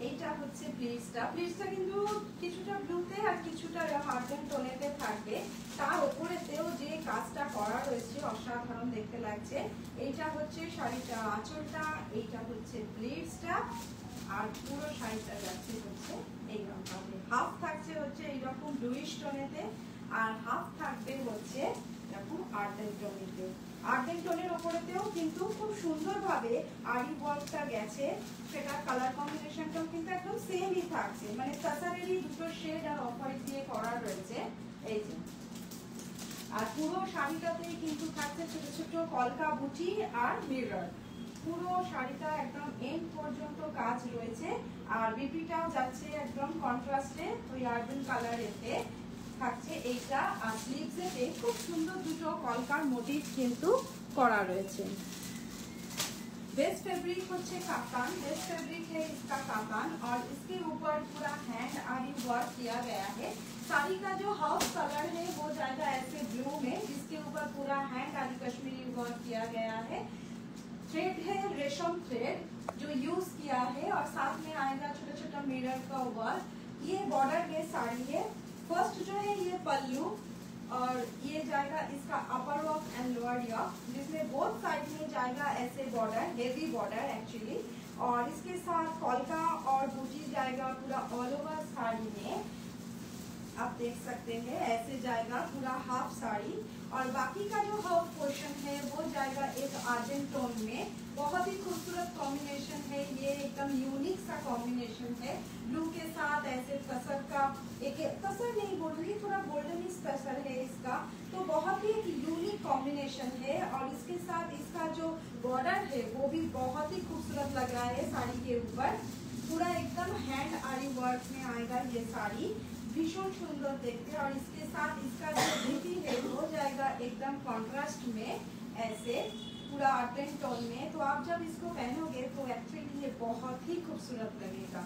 এইটা হচ্ছে প্লিটসটা, প্লিটসটা কিন্তু কিছুটা ব্লুতে আর কিছুটা আর্টেন টোনেতে থাকবে, তার উপরেতেও যে কাজটা করা রয়েছে অসাধারণ দেখতে লাগছে। এইটা হচ্ছে শাড়িটা আঁচলটা, এইটা হচ্ছে প্লিটসটা, আর পুরো শাড়িটা যাচ্ছে হচ্ছে এইরকম ভাবে। হাফ থাকছে হচ্ছে এইরকম ব্লুইশ টোনেতে আর হাফ থাকবে হচ্ছে এরকম আর্টেন টোনেতে। আর্গেন টোনের ওপরেতেও কিন্তু খুব সুন্দরভাবে আরি ওয়ার্কটা গেছে, সেটা কালার কম্বিনেশনটাও কিন্তু একদম সেমই থাকছে, মানে তাসারেরই দুটো শেড আর অফ হোয়াইট দিয়ে করা রয়েছে এই যে। আর পুরো শাড়িটাতেই কিন্তু থাকছে ছোট ছোট কলকা বুটি আর মিরর। পুরো শাড়িটা একদম এন্ড পর্যন্ত কাজ রয়েছে, আর বিপিটাও যাচ্ছে একদম কন্ট্রাস্টে ওই আর্গেন কালারেতে থাকছে এইটা। আর স্লিভসেতে খুব সুন্দর দুটো কলকার মোটিভ কিন্তু করা রয়েছে। बेस्ट फैब्रिक होच्छे कातान, बेस्ट फैब्रिक है इसका कातान और इसके ऊपर पूरा हैंड आरी वर्क किया गया है। साड़ी का जो हाफ कलर है वो जाएगा ऐसे ब्लू में, जिसके ऊपर पूरा हैंड आरी कश्मीरी वर्क किया गया है। थ्रेड है रेशम थ्रेड जो यूज किया है, और साथ में आएगा छोटा छोटा मिरर का वर्क। ये बॉर्डर में साड़ी है। फर्स्ट जो है ये पल्लू, और ये जाएगा इसका अपर वर्क एंड लोअर वर्क, जिसमें बोथ साइड में जाएगा ऐसे बॉर्डर, हेवी बॉर्डर एक्चुअली, और इसके साथ कॉलका और बूटी जाएगा पूरा ऑल ओवर साड़ी में। आप देख सकते हैं ऐसे जाएगा पूरा हाफ साड़ी, और बाकी का जो हाफ पोर्शन है वो जाएगा एक आर्जेंट टोन में। बहुत ही खूबसूरत कॉम्बिनेशन है ये, एकदम यूनिक सा कॉम्बिनेशन है। ब्लू के साथ ऐसे कसर का, एक कसर नहीं बोलूंगी, थोड़ा गोल्डन ही स्पेशल है इसका, तो बहुत ही एक यूनिक कॉम्बिनेशन है। और इसके साथ इसका जो बॉर्डर है वो भी बहुत ही खूबसूरत लग रहा है साड़ी के ऊपर। पूरा एकदम हैंड आरी वर्क में आएगा ये साड़ी, भीषण सुंदर देखते हैं। और इसके साथ इसका जो धोती है वो जाएगा एकदम कॉन्ट्रास्ट में ऐसे पूरा आर्गेन टोन में। तो आप जब इसको पहनोगे तो एक्चुअली ये बहुत ही खूबसूरत लगेगा,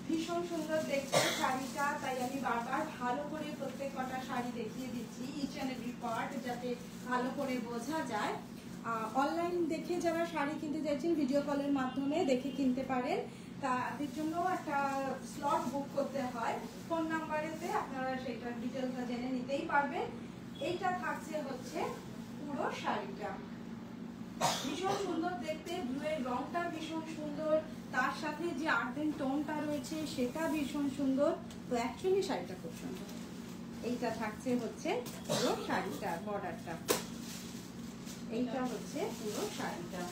भीषण सुंदर देखते हैं শাড়িটা। তাই আমি বারবার ভালো করে প্রত্যেকটা শাড়ি দেখিয়ে দিচ্ছি, ইচ এন্ড এভরি পার্ট, যাতে ভালো করে বোঝা যায়। অনলাইন দেখে যারা শাড়ি কিনতে চাইছেন ভিডিও কলের মাধ্যমে দেখে কিনতে পারেন, তাদের জন্য একটা স্লট বুক করতে হয় ফোন নাম্বারেতে, আপনারা সেটার ডিটেলসটা জেনে নিতেই পারবেন। এইটা থাকছে হচ্ছে পুরো শাড়িটা, ভীষণ সুন্দর দেখতে, ব্লু এর রংটা ভীষণ সুন্দর, তার সাথে যে আর্গেন টোনটা রয়েছে সেটা ভীষণ সুন্দর। তো অ্যাকচুয়ালি শাড়িটা খুব সুন্দর। এইটা থাকছে হচ্ছে পুরো শাড়িটা, বর্ডারটা এইটা হচ্ছে পুরো শাড়িটা।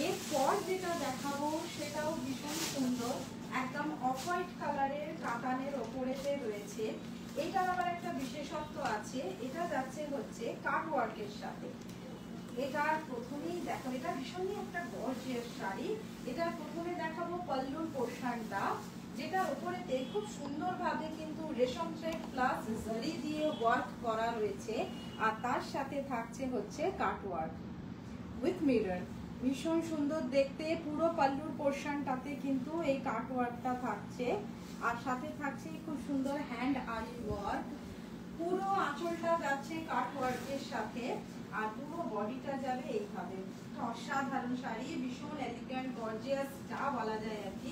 এরপর যেটা দেখাবো সেটাও ভীষণ সুন্দর, একদম অফ হোয়াইট কালারের কাতানের ওপরেতে রয়েছে। এটার আবার একটা বিশেষত্ব আছে, এটা যাচ্ছে হচ্ছে কাট ওয়ার্কের সাথে। এটার প্রথমেই দেখাবো, এটা ভীষণই একটা গর্জিয়াস শাড়ি। এটার প্রথমে দেখাবো পল্লুর পোর্শনটা, যেটার উপরেতে খুব সুন্দরভাবে কিন্তু রেশম থ্রেড প্লাস জরি দিয়ে ওয়ার্ক করা রয়েছে, আর তার সাথে থাকছে হচ্ছে কাট ওয়ার্ক উইথ মিরর। ভীষণ সুন্দর দেখতে, পুরো পল্লুর পোর্শনটাতে কিন্তু এই কাট ওয়ার্কটা থাকছে, আর সাথে থাকছে খুব সুন্দর হ্যান্ড আরি ওয়ার্ক। পুরো আঁচলটা যাচ্ছে কাট ওয়ার্কের সাথে, আর পুরো বডিটা যাবে এইভাবে। অসাধারণ শাড়ি, ভীষণ এলিগেন্ট গর্জিয়াস যা বলা যায় আর কি,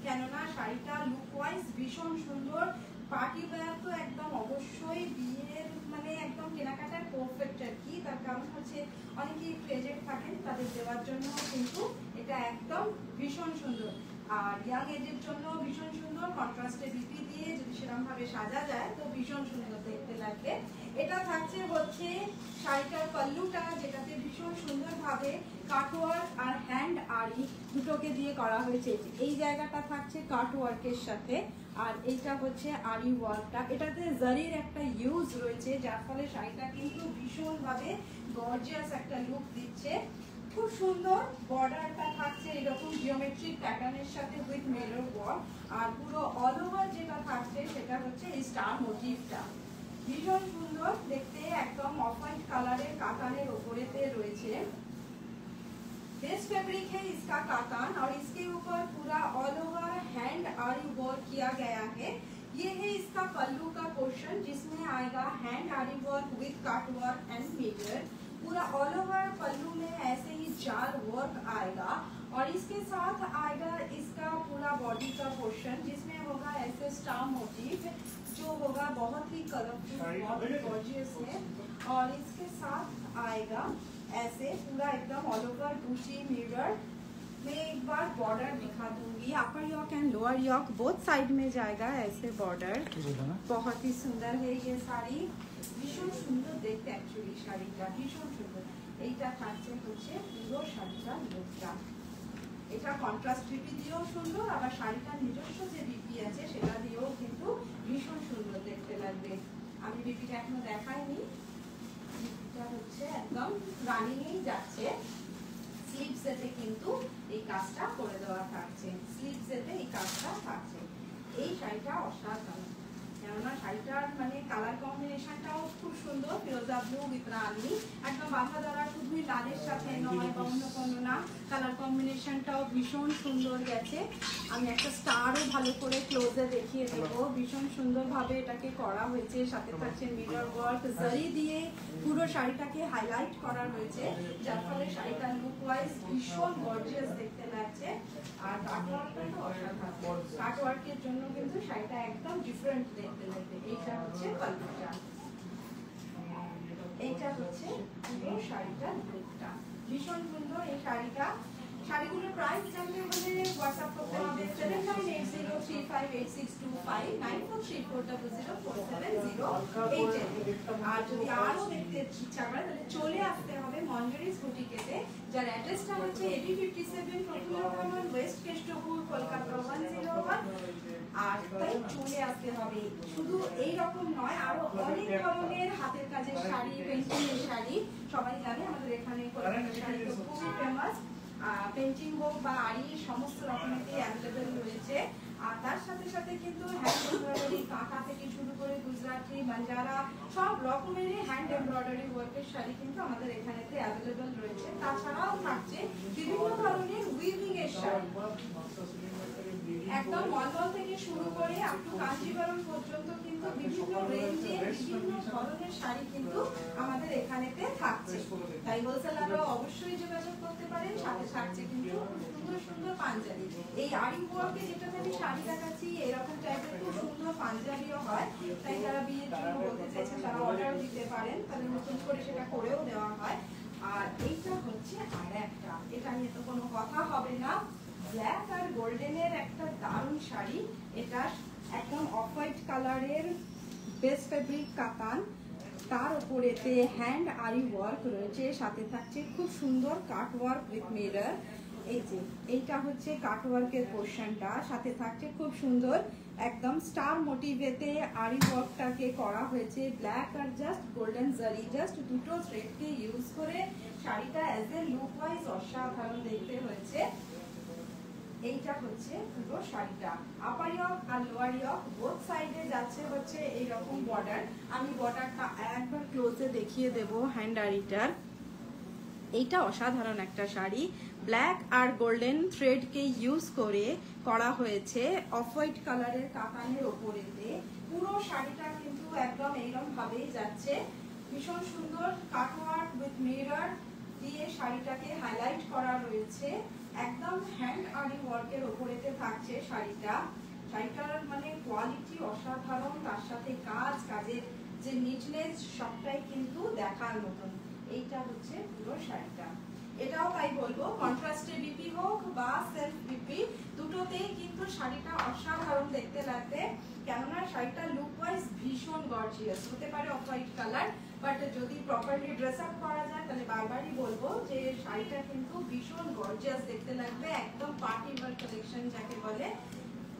কেননা শাড়িটা লুক ওয়াইজ ভীষণ সুন্দর। পার্টি ওয়্যার তো একদম অবশ্যই বিয়ের মানে একদম কেনাকাটার পারফেক্ট আর কি, তার কারণ হচ্ছে অনেকেই প্রেজেন্ট থাকেন, তাদের দেওয়ার জন্য কিন্তু এটা একদম ভীষণ সুন্দর। আর ইয়াং এজের জন্য ভীষণ সুন্দর, কন্ট্রাস্টে বিপি দিয়ে যদি সেরকম ভাবে সাজা যায় তো ভীষণ সুন্দর দেখতে লাগবে। এটা থাকছে হচ্ছে শাড়িটার পল্লুটা, যেটাতে ভীষণ সুন্দরভাবে কাটওয়ার্ক আর হ্যান্ড আরি দুটোকে দিয়ে করা হয়েছে। এই জায়গাটা থাকছে কাটওয়ার্কের সাথে, আর এইটা হচ্ছে আরি ওয়ার্কটা। এটাতে জারির একটা ইউজ রয়েছে, যার ফলে শাড়িটা কিন্তু ভীষণভাবে গর্জিয়াস একটা লুক দিচ্ছে। খুব সুন্দর বর্ডারটা থাকছে এরকম জিওমেট্রিক প্যাটার্নের সাথে উইথ মিরর ওয়ার্ক, আর পুরো অল ওভার যেটা থাকছে সেটা হচ্ছে এই স্টার মোটিভটা, ভীষণ সুন্দর দেখতে, একদম অফ হোয়াইট কালারের কাতানের ওপরেতে রয়েছে। बेस्ट फैब्रिक है इसका कातान, और इसके ऊपर पूरा ऑल ओवर हैंड आरी वर्क किया गया है। ये है इसका पल्लू का पोर्शन, जिसमें आएगा हैंड आरी work with cut work and mirror. पूरा ऑल ओवर पल्लू में ऐसे ही जार वर्क आएगा, और इसके साथ आएगा इसका पूरा बॉडी का पोर्शन, जिसमें होगा ऐसे स्टार मोटिव जो होगा बहुत ही कलरफुल, बहुत ही गॉर्जियस है। और इसके साथ आएगा ऐसे पूरा एकदम ऑल ओवर बूटी मिरर, मैं एक बार बॉर्डर दिखा दूंगी। Upper yoke and lower yoke both side में जाएगा ऐसे बॉर्डर। बहुत ही सुंदर है ये শাড়ি, ভীষণ সুন্দর দেখতে। অ্যাকচুয়ালি শাড়িটা ভীষণ সুন্দর। এইটা থাকছে হচ্ছে পুরো শাড়িটা লুকটা। এটা কন্ট্রাস্ট বিপি দিয়েও সুন্দর, আবার শাড়িটার নিজস্ব যে বিপি আছে সেটা দিয়েও কিন্তু ভীষণ সুন্দর দেখতে লাগবে। আমি বিপিটা এখনো দেখাইনি, বিপিটা হচ্ছে একদম রানিংয়েই যাচ্ছে। স্লিভসেতে কিন্তু এই কাজটা করে দেওয়া থাকছে, স্লিভসেতে এই কাজটা থাকছে। এই শাড়িটা অসাধারণ, কেননা শাড়িটার মানে কালার কম্বিনেশনটাও খুব সুন্দর, ফিরোজা ব্লু উইথ রানী, একদম বাঁধা ধরা, শুধুই লালের সাথে নয় বা অন্য কোনো না, কালার কম্বিনেশনটাও ভীষণ সুন্দর গেছে। আমি একটা স্টারও ভালো করে ক্লোজে দেখিয়ে দেবো, ভীষণ সুন্দরভাবে এটাকে করা হয়েছে। সাথে থাকছে মিরর ওয়ার্ক, জারি দিয়ে পুরো শাড়িটাকে হাইলাইট করা হয়েছে, যার ফলে শাড়িটার লুক ওয়াইজ ভীষণ গর্জিয়াস দেখতে লাগছে। আর কাটওয়ার্কটা তো অসাধারণ, কাটওয়ার্কের জন্য কিন্তু শাড়িটা একদম ডিফারেন্ট দেখতে লাগবে। এইটা হচ্ছে পাল্লুটা, এইটা হচ্ছে পুরো শাড়িটার লুকটা, ভীষণ সুন্দর এই শাড়িটা। শাড়িগুলোর প্রাইস জানতে হলে হোয়াটসঅ্যাপ করতে হবে 7803586259 9434004708। আর যদি আরো দেখতে ইচ্ছা করে তাহলে চলে আসতে হবে মঞ্জুরিস বুটিকেতে, যার অ্যাড্রেসটা হচ্ছে AB 57 প্রফুল্ল ভবন, ওয়েস্ট কেষ্টপুর, কলকাতা 101। আর তাই চলে আসতে হবে। শুধু এই রকম নয়, আরো অনেক ধরনের হাতের কাজের শাড়ি, পেন্টিং এর শাড়ি, সবাই জানে আমাদের এখানে কলকাতার শাড়ি তো খুবই ফেমাস। পেন্টিং হোক বা আড়ি, সমস্ত রকমেরই অ্যাভেলেবেল রয়েছে। আর তার সাথে সাথে কিন্তু হ্যান্ড এমব্রয়ডারি, কাঁথা থেকে শুরু করে গুজরাটি, বাঞ্জারা, সব রকমেরই হ্যান্ড এমব্রয়ডারি ওয়ার্কের শাড়ি কিন্তু আমাদের এখানেতে অ্যাভেলেবেল রয়েছে। তাছাড়াও থাকছে বিভিন্ন ধরনের উইভিং এর শাড়ি, একদম মলমল থেকে শুরু করে আপ টু কাঞ্জিবরম পর্যন্ত কিন্তু বিভিন্ন রেঞ্জে বিভিন্ন ধরনের শাড়ি কিন্তু আমাদের এখানেতে থাকছে। তাই হোলসেলাররা অবশ্যই যোগাযোগ করতে পারেন। সাথে থাকছে কিন্তু সুন্দর সুন্দর পাঞ্জাবি। এই আরি ওয়ার্কে যেটাতে আমি শাড়ি দেখাচ্ছি, এরকম টাইপের খুব সুন্দর পাঞ্জাবিও হয়। তাই যারা বিয়ের জন্য বলতে চাইছেন তারা অর্ডার দিতে পারেন, তাহলে নতুন করে সেটা করেও দেওয়া হয়। আর এইটা হচ্ছে আর একটা, এটা নিয়ে তো কোনো কথা হবে না, ব্ল্যাক আর গোল্ডেনের একটা দারুণ শাড়ি। এটা একদম অফ হোয়াইট কালারের বেস্ট ফেব্রিক কাতান, তার উপরেতে হ্যান্ড আরি ওয়ার্ক রয়েছে, সাথে থাকছে খুব সুন্দর কাট ওয়ার্ক উইথ মিরর। এই যে এইটা হচ্ছে কাট ওয়ার্কের পোর্শনটা, সাথে থাকছে খুব সুন্দর একদম স্টার মোটিভেতে আরি ওয়ার্কটাকে করা হয়েছে। ব্ল্যাক আর জাস্ট গোল্ডেন জারি, জাস্ট দুটো থ্রেডকে ইউজ করে শাড়িটা অ্যাজ এ লুক ওয়াইজ অসাধারণ দেখতে হয়েছে। এইটা হচ্ছে পুরো শাড়িটা, আপার ইয়ক আর লোয়ার ইয়ক বোথ সাইডে যাচ্ছে হচ্ছে এইরকম বর্ডার। আমি বর্ডারটা একবার ক্লোজে দেখিয়ে দেব হ্যান্ড আরিটার। এইটা অসাধারণ একটা শাড়ি, ব্ল্যাক আর গোল্ডেন থ্রেডকে ইউজ করে করা হয়েছে অফ হোয়াইট কালারের কাতানের ওপরেতে। পুরো শাড়িটা কিন্তু একদম এইরকম ভাবেই যাচ্ছে, ভীষণ সুন্দর কাটওয়ার্ক উইথ মিরর দিয়ে শাড়িটাকে হাইলাইট করা রয়েছে। একদম হ্যান্ড আরি ওয়ার্কের ওপরেতে থাকছে শাড়িটা। শাড়িটার মানে কোয়ালিটি অসাধারণ, তার সাথে কাজের যে নিটনেস সবটাই কিন্তু দেখার মতন। এইটা হচ্ছে পুরো শাড়িটা। এটাও তাই বলবো, কন্ট্রাস্টে বিপি হোক বা সেলফ বিপি, দুটোতেই কিন্তু শাড়িটা অসাধারণ দেখতে লাগবে। কেননা শাড়িটা লুক ওয়াইজ ভীষণ গর্জিয়াস হতে পারে অফ হোয়াইট কালার, বাট যদি প্রপারলি ড্রেস আপ করা যায় তাহলে বারবারই বলবো যে শাড়িটা কিন্তু ভীষণ গর্জিয়াস দেখতে লাগবে। একদম পার্টি ওয়্যার কালেকশন যাকে বলে,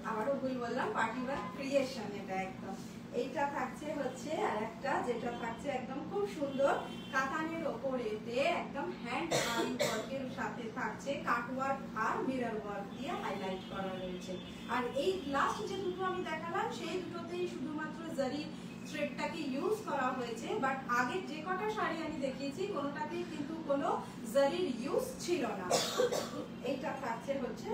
আবারও ভুল বললাম, পার্টি ওয়্যার ক্রিয়েশন এটা একদম। এইটা থাকছে হচ্ছে আর একটা, যেটা থাকছে একদম খুব সুন্দর কাতানের ওপরেতে একদম হ্যান্ড আরি ওয়ার্কের সাথে থাকছে কাট ওয়ার্ক আর মিরর ওয়ার্ক দিয়ে হাইলাইট করা রয়েছে। আর এই লাস্ট যে দুটো আমি দেখালাম সেই দুটোতেই শুধুমাত্র জারি থ্রেডটাকে ইউজ করা হয়েছে, বাট আগের যে কটা শাড়ি আমি দেখিয়েছি কোনোটাতেই কিন্তু কোনো জারির ইউজ ছিল না। এইটা থাকছে হচ্ছে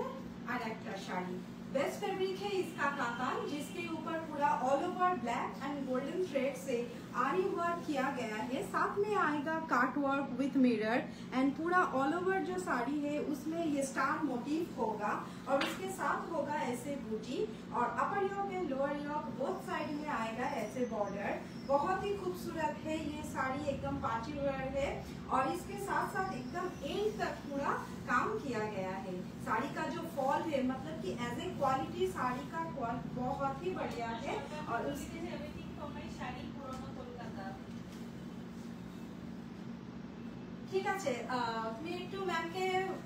আর একটা শাড়ি, बेस्ट फैब्रिक है इसका कातान, जिसके ऊपर पूरा all over black and golden thread से आरी वर्क किया गया है। साथ में आएगा काट वर्क विथ मिरर एंड पूरा ऑल ओवर जो साड़ी है उसमें ये स्टार मोटिव होगा और उसके साथ होगा ऐसे बूटी, और upper yoke and lower yoke both side में आएगा ऐसे बॉर्डर। बहुत ही खूबसूरत है ये साड़ी, एकदम पार्टी वेयर है और इसके साथ साथ एकदम एंड तक पूरा काम किया गया है। बहुत ही बढ़िया है। और उसके ঠিক আছে, তুমি একটু ম্যামকে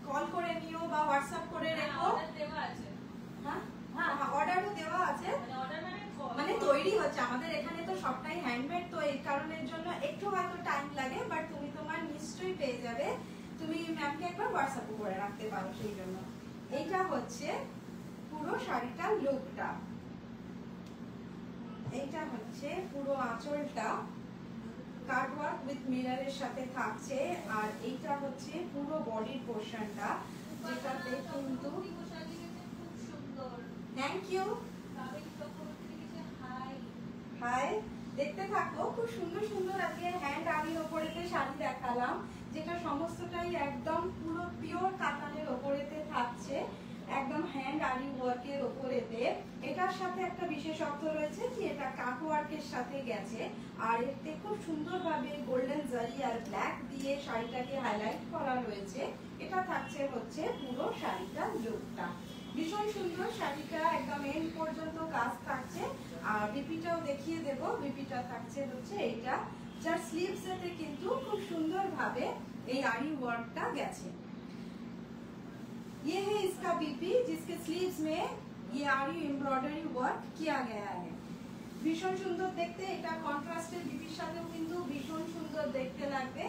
কল করে নিও বা হোয়াটসঅ্যাপ করে রেখো। হ্যাঁ, অর্ডারও দেওয়া আছে, মানে তৈরি হচ্ছে আমাদের এখানে তো সবটাই হ্যান্ডমেড, তো এই কারণের জন্য একটু হয়তো টাইম লাগে, বাট তুমি তোমার নিশ্চয়ই পেয়ে যাবে। তুমি ম্যামকে একবার হোয়াটসঅ্যাপ করে রাখতে পারো সেই জন্য। এইটা হচ্ছে পুরো শাড়িটার লুকটা, এইটা হচ্ছে পুরো আঁচলটা কাটওয়ার্ক উইথ মিররের সাথে থাকছে, আর এইটা হচ্ছে পুরো বডির পোরশনটা, যেটাতে কিন্তু থ্যাংক ইউ হাই দেখতে থাকো। খুব সুন্দর সুন্দর আজকে হ্যান্ড আরির ওপরেতে শাড়ি দেখালাম, যেটা সমস্তটাই একদম পুরো পিওর কাতানের ওপরেতে থাকছে, একদম হ্যান্ড আরি ওয়ার্কের ওপরেতে। এটার সাথে একটা বিশেষত্ব রয়েছে কি এটা কাট ওয়ার্কের সাথে গেছে, আর এতে খুব সুন্দরভাবে গোল্ডেন জারি আর ব্ল্যাক দিয়ে শাড়িটাকে হাইলাইট করা রয়েছে। এটা থাকছে হচ্ছে পুরো শাড়িটার লুকটা, ভীষণ সুন্দর শাড়িটা, একদম এন্ড পর্যন্ত কাজ থাকছে। আর বিপিটাও দেখিয়ে দেব, বিপিটা থাকছে হচ্ছে এইটা, যার স্লিভস এতে কিন্তু খুব সুন্দরভাবে এই আরি ওয়ার্কটা গেছে। ये है इसका बीपी, जिसके स्लीव्स में ये आरी एम्ब्रॉयडरी वर्क किया गया है। भीषण सुंदर देखते, এটা কন্ট্রাস্টের বিপির সাথেও কিন্তু ভীষণ সুন্দর দেখতে লাগবে।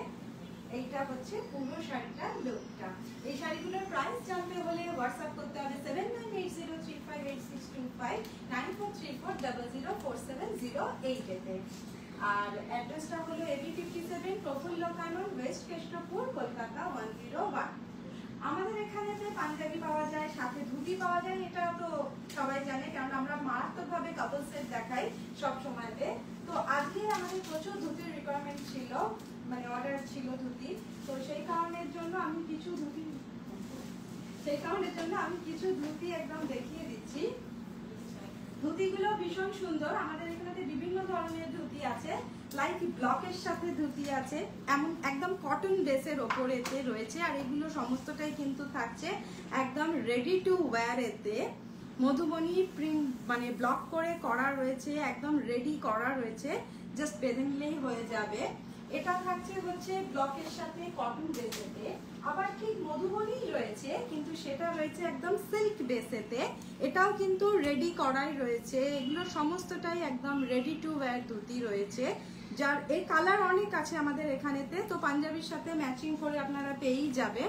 এইটা হচ্ছে পুরো শাড়িটার লুকটা। এই শাড়িগুলোর প্রাইস জানতে হলে হোয়াটসঅ্যাপ করতে হবে 7980358625 9434004708 এতে। আর অ্যাড্রেসটা হলো AB57 প্রফুল্ল কানন, ওয়েস্ট কেষ্টপুর, কলকাতা 101। আমাদের এখানেতে পাঞ্জাবি পাওয়া যায়, সাথে ধুতি পাওয়া যায়, এটা তো সবাই জানে, কারণ আমরা মারাত্মকভাবে কাপল সেট দেখাই সব সময়তে। তো আজকে আমাদের প্রচুর ধুতির রিকোয়ারমেন্ট ছিল, মানে অর্ডার ছিল ধুতি, তো সেই কারণের জন্য আমি কিছু ধুতি একদম দেখিয়ে দিচ্ছি। ধুতিগুলো ভীষণ সুন্দর, আমাদের এখানে বিভিন্ন ধরনের ধুতি আছে, লাইক ব্লকের সাথে ধুতি আছে, এমন একদম কটন বেসের ওপরেতে রয়েছে, আর এগুলো সমস্তটাই কিন্তু থাকছে একদম রেডি টু ওয়্যার এতে। মধুবনী প্রিন্ট মানে ব্লক করে করা রয়েছে, একদম রেডি করা রয়েছে, জাস্ট বেঁধে নিলেই হয়ে যাবে। এটা থাকছে হচ্ছে ব্লকের সাথে কটন বেসেতে, আবার ঠিক মধুবনী রয়েছে কিন্তু সেটা রয়েছে একদম সিল্ক বেসেতে, এটাও কিন্তু রেডি করাই রয়েছে। এগুলো সমস্তটাই একদম রেডি টু ওয়্যার ধুতি রয়েছে, যার এই কালার অনেক আছে আমাদের এখানেতে, তো পাঞ্জাবির সাথে ম্যাচিং করে আপনারা পেয়েই যাবে।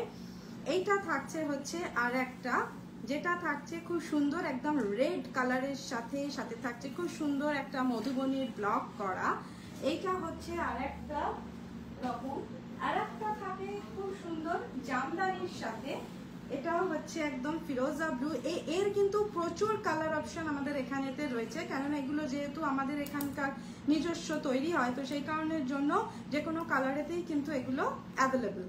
এইটা থাকছে হচ্ছে আর একটা, যেটা থাকছে খুব সুন্দর একদম রেড কালারের সাথে থাকছে খুব সুন্দর একটা মধুবনীর ব্লক করা। এইটা হচ্ছে আর একটা রকম, আর একটা থাকে খুব সুন্দর জামদানির সাথে, এটাও হচ্ছে একদম ফিরোজা ব্লু। এর কিন্তু প্রচুর কালার অপশন আমাদের এখানেতে রয়েছে, কেননা এগুলো যেহেতু আমাদের এখানকার নিজস্ব তৈরি হয়, তো সেই কারণের জন্য যে কোনো কালারেতেই কিন্তু এগুলো অ্যাভেলেবল।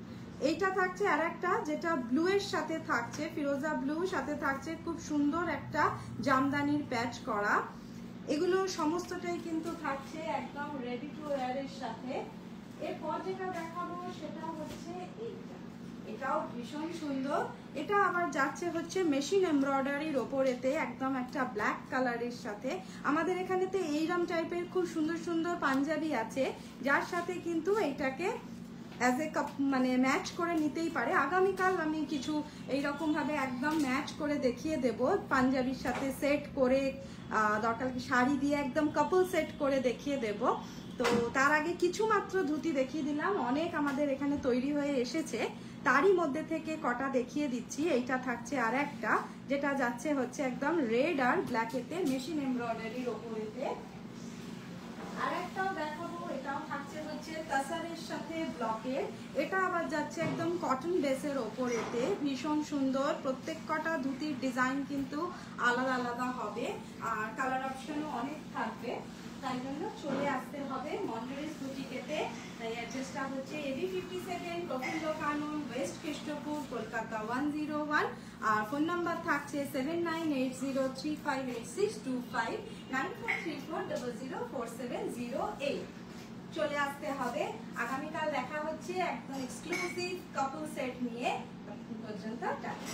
এইটা থাকছে আর একটা, যেটা ব্লু এর সাথে থাকছে, ফিরোজা ব্লু সাথে থাকছে খুব সুন্দর একটা জামদানির প্যাচ করা। এগুলো সমস্তটাই কিন্তু থাকছে একদম রেডি টু ওয়্যার এর সাথে। এরপর যেটা দেখাবো সেটা হচ্ছে এইটা, এটাও ভীষণ সুন্দর। এটা আবার যাচ্ছে হচ্ছে মেশিন এমব্রয়ডারির ওপরেতে, একদম একটা ব্ল্যাক কালারের সাথে। আমাদের এখানেতে এইরকম টাইপের খুব সুন্দর সুন্দর পাঞ্জাবি আছে, যার সাথে কিন্তু এইটাকে অ্যাজ এ কাপ মানে ম্যাচ করে নিতেই পারে। আগামীকাল আমি কিছু এইরকম ভাবে একদম ম্যাচ করে দেখিয়ে দেব, পাঞ্জাবির সাথে সেট করে, দরকার কি শাড়ি দিয়ে একদম কাপল সেট করে দেখিয়ে দেব। তো তার আগে কিছু মাত্র ধুতি দেখিয়ে দিলাম, অনেক আমাদের এখানে তৈরি হয়ে এসেছে, তারই মধ্যে থেকে কটা দেখিয়ে দিচ্ছি। এইটা থাকছে আর একটা, যেটা যাচ্ছে হচ্ছে একদম রেড আর ব্ল্যাকেতে মেশিন এমব্রয়ডারির ওপরেতে। আর একটাও দেখাবো, এটাও থাকছে হচ্ছে তাসারের সাথে ব্লকের, এটা আবার যাচ্ছে একদম কটন বেসের ওপরেতে, ভীষণ সুন্দর। প্রত্যেক কটা ধুতির ডিজাইন কিন্তু আলাদা আলাদা হবে, আর কালার অপশনও অনেক থাকবে, তাই জন্য চলে আসতে হবে মন্ডরিস বুটিকেতে। তাই অ্যাড্রেসটা হচ্ছে AB57 প্রফুল্ল কানন, ওয়েস্ট কেষ্টপুর, কলকাতা 101। আর ফোন নাম্বার থাকছে 7980358625 9434004708। চলে আসতে হবে। আগামীকাল দেখা হচ্ছে একদম এক্সক্লুসিভ কাপল সেট নিয়ে। ততক্ষণ পর্যন্ত টাটা।